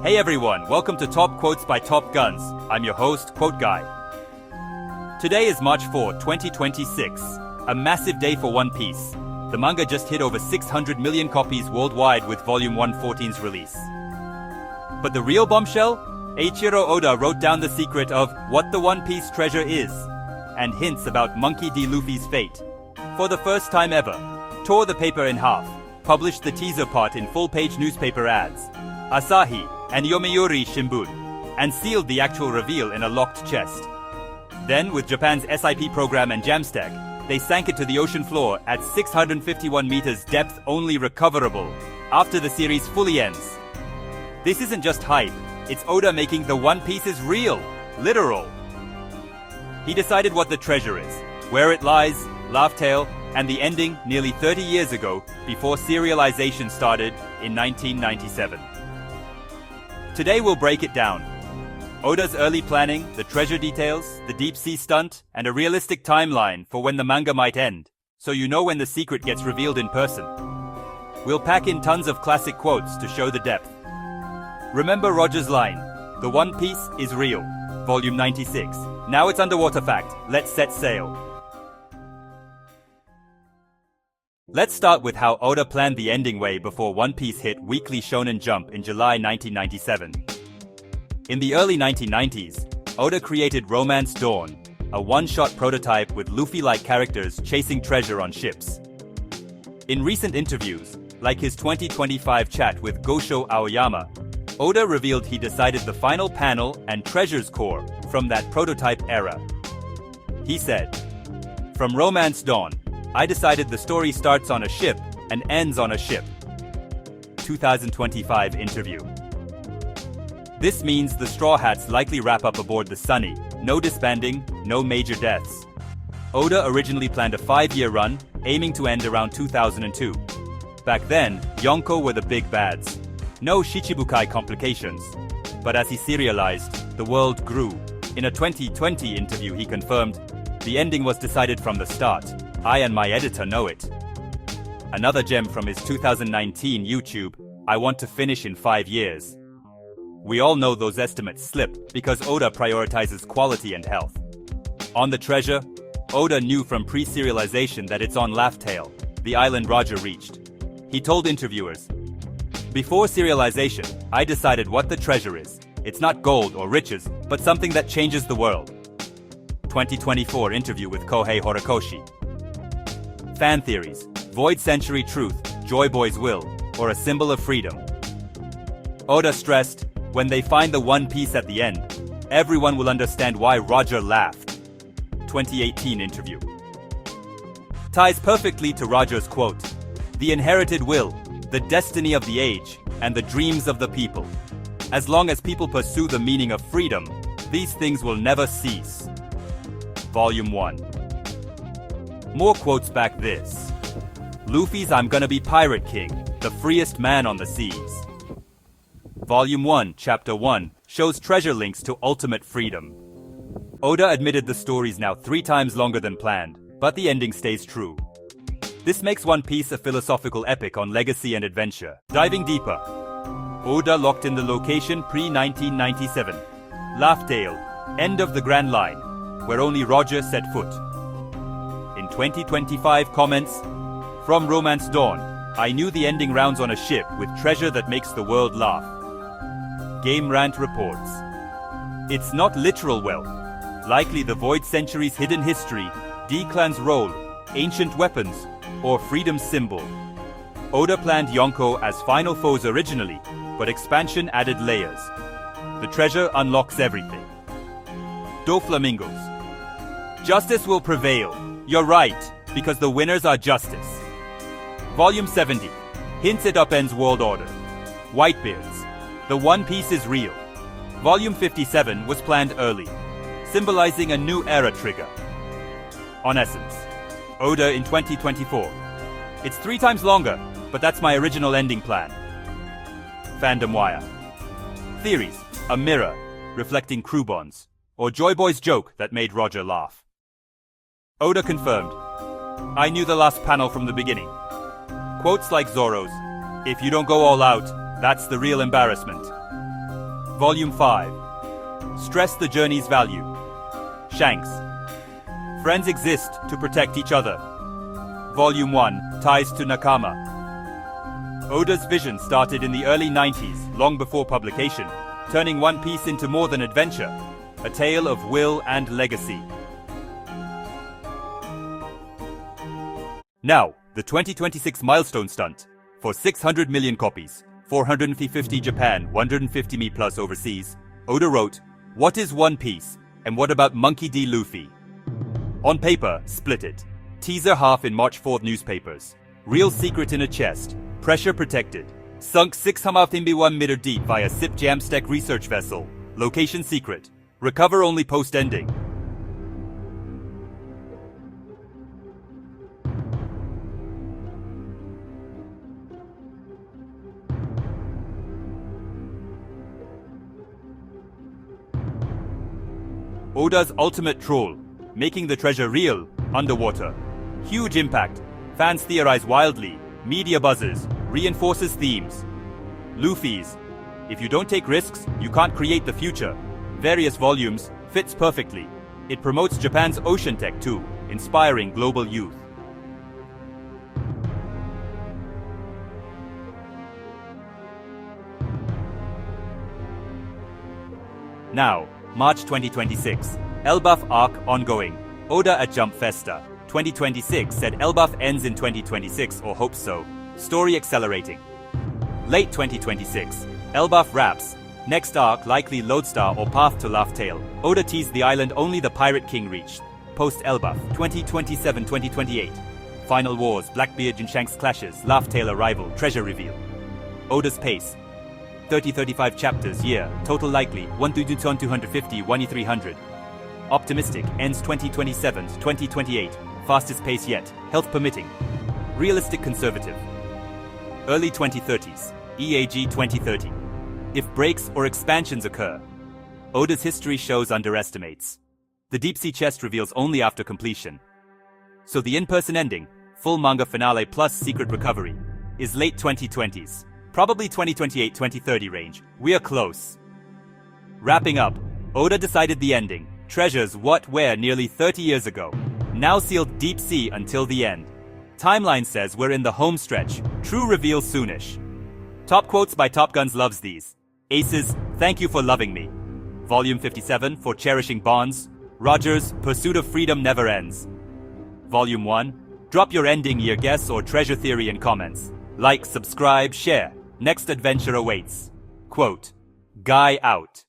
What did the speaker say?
Hey everyone, welcome to Top Quotes by Top Guns. I'm your host, Quote Guy. Today is March 4, 2026, a massive day for One Piece. The manga just hit over 600 million copies worldwide with Volume 114's release. But the real bombshell? Eiichiro Oda wrote down the secret of what the One Piece treasure is, and hints about Monkey D. Luffy's fate. For the first time ever, tore the paper in half, published the teaser part in full-page newspaper ads, Asahi and Yomiuri Shimbun, and sealed the actual reveal in a locked chest. Then, with Japan's SIP program and Jamstack, they sank it to the ocean floor at 651 meters depth only recoverable, after the series fully ends. This isn't just hype, it's Oda making the One Pieces real, literal. He decided what the treasure is, where it lies, Laugh Tale, and the ending nearly 30 years ago before serialization started in 1997. Today we'll break it down. Oda's early planning, the treasure details, the deep sea stunt, and a realistic timeline for when the manga might end, so you know when the secret gets revealed in person. We'll pack in tons of classic quotes to show the depth. Remember Roger's line, "The One Piece is real," Volume 96. Now it's underwater fact, let's set sail. Let's start with how Oda planned the ending way before One Piece hit Weekly Shonen Jump in July 1997. In the early 1990s, Oda created Romance Dawn, a one-shot prototype with Luffy-like characters chasing treasure on ships. In recent interviews, like his 2025 chat with Gosho Aoyama, Oda revealed he decided the final panel and treasures core from that prototype era. He said, "From Romance Dawn, I decided the story starts on a ship and ends on a ship." 2025 interview. This means the Straw Hats likely wrap up aboard the Sunny, no disbanding, no major deaths. Oda originally planned a 5-year run, aiming to end around 2002. Back then, Yonko were the big bads. No Shichibukai complications. But as he serialized, the world grew. In a 2020 interview he confirmed, "The ending was decided from the start. I and my editor know it." Another gem from his 2019 YouTube, "I want to finish in 5 years." We all know those estimates slipped because Oda prioritizes quality and health. On the treasure, Oda knew from pre-serialization that it's on Laugh Tale, the island Roger reached. He told interviewers, "Before serialization, I decided what the treasure is. It's not gold or riches, but something that changes the world." 2024 interview with Kohei Horikoshi. Fan theories, Void Century Truth, Joy Boy's will, or a symbol of freedom. Oda stressed, when they find the One Piece at the end, everyone will understand why Roger laughed. 2018 interview. Ties perfectly to Roger's quote, "The inherited will, the destiny of the age, and the dreams of the people. As long as people pursue the meaning of freedom, these things will never cease." Volume 1. More quotes back this. Luffy's "I'm gonna be Pirate King, the freest man on the seas." Volume 1, Chapter 1, shows treasure links to ultimate freedom. Oda admitted the story's now 3 times longer than planned, but the ending stays true. This makes One Piece a philosophical epic on legacy and adventure. Diving deeper, Oda locked in the location pre-1997. Laugh Tale, end of the Grand Line, where only Roger set foot. In 2025 comments, "From Romance Dawn, I knew the ending rounds on a ship with treasure that makes the world laugh." Game Rant reports, "It's not literal wealth. Likely the Void Century's hidden history, D-Clan's role, ancient weapons, or freedom's symbol." Oda planned Yonko as final foes originally, but expansion added layers. The treasure unlocks everything. Doflamingos. "Justice will prevail. You're right, because the winners are justice." Volume 70. Hints it upends world order. Whitebeards. The One Piece is real. Volume 57 was planned early, symbolizing a new era trigger. On Essence. Oda in 2024. "It's 3 times longer, but that's my original ending plan." Fandom Wire. Theories. A mirror, reflecting crew bonds, or Joy Boy's joke that made Roger laugh. Oda confirmed, "I knew the last panel from the beginning." Quotes like Zoro's, "If you don't go all out, that's the real embarrassment." Volume 5. Stress the journey's value. Shanks. Friends exist to protect each other. Volume 1. Ties to Nakama. Oda's vision started in the early 90s, long before publication, turning One Piece into more than adventure, a tale of will and legacy. Now, the 2026 milestone stunt. For 600 million copies, 450 Japan, 150 me plus overseas, Oda wrote, "What is One Piece, and what about Monkey D. Luffy?" On paper, split it. Teaser half in March 4th newspapers. Real secret in a chest. Pressure protected. Sunk 651 meter deep via SIP Jamstack research vessel. Location secret. Recover only post-ending. Oda's ultimate troll, making the treasure real, underwater. Huge impact. Fans theorize wildly. Media buzzes. Reinforces themes. Luffy's. If you don't take risks, you can't create the future. Various volumes. Fits perfectly. It promotes Japan's ocean tech too, inspiring global youth. Now, March 2026. Elbaf arc ongoing. Oda at Jump Festa. 2026 said Elbaf ends in 2026 or hopes so. Story accelerating. Late 2026. Elbaf wraps. Next arc likely Lodestar or Path to Laugh Tale. Oda teased the island only the Pirate King reached. Post Elbaf. 2027-2028. Final Wars. Blackbeard and Shanks clashes. Laugh Tale arrival. Treasure reveal. Oda's pace. 30-35 chapters, year, total likely, 1-250, 1-300. Optimistic, ends 2027-2028, fastest pace yet, health permitting. Realistic conservative. Early 2030s, EAG 2030. If breaks or expansions occur. Oda's history shows underestimates. The deep sea chest reveals only after completion. So the in-person ending, full manga finale plus secret recovery, is late 2020s. Probably 2028-2030 range. We are close. Wrapping up, Oda decided the ending. Treasures what where nearly 30 years ago. Now sealed deep sea until the end. Timeline says we're in the home stretch. True reveal soonish. Top quotes by Top Guns loves these. Aces, thank you for loving me. Volume 57, for cherishing bonds. Rogers, pursuit of freedom never ends. Volume 1, drop your ending year guess or treasure theory in comments. Like, subscribe, share. Next adventure awaits. Quote, Guy out.